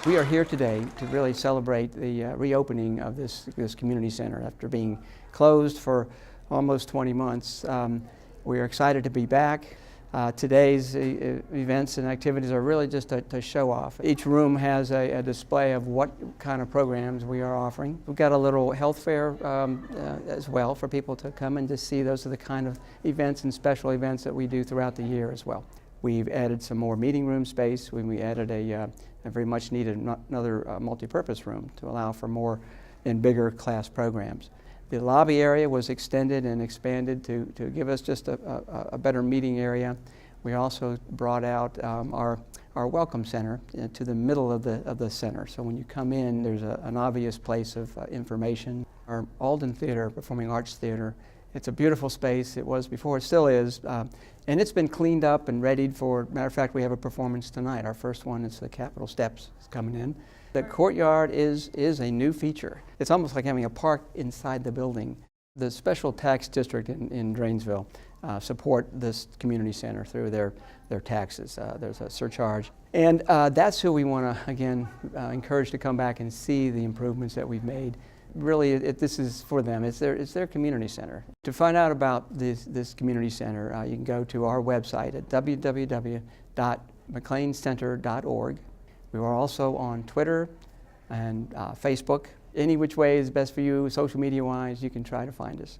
We are here today to really celebrate the reopening of this community center after being closed for almost 20 months. We are excited to be back. Today's events and activities are really just to show off. Each room has a display of what kind of programs we are offering. We've got a little health fair as well for people to come and just see. Those are the kind of events and special events that we do throughout the year as well. We've added some more meeting room space when we added a very much needed another multi-purpose room to allow for more and bigger class programs. The lobby area was extended and expanded to give us just a better meeting area. We also brought out our welcome center to the middle of the center. So when you come in, there's an obvious place of information. Our Alden Theater, Performing Arts Theater, it's a beautiful space. It was before, it still is. And it's been cleaned up and readied for, matter of fact, we have a performance tonight. Our first one is the Capitol Steps is coming in. The courtyard is a new feature. It's almost like having a park inside the building. The special tax district in Drainesville support this community center through their taxes. There's a surcharge. And that's who we want to, again, encourage to come back and see the improvements that we've made. Really, this is for them. It's their community center. To find out about this community center, you can go to our website at www.mcleancenter.org. We are also on Twitter and Facebook. Any which way is best for you, social media-wise, you can try to find us.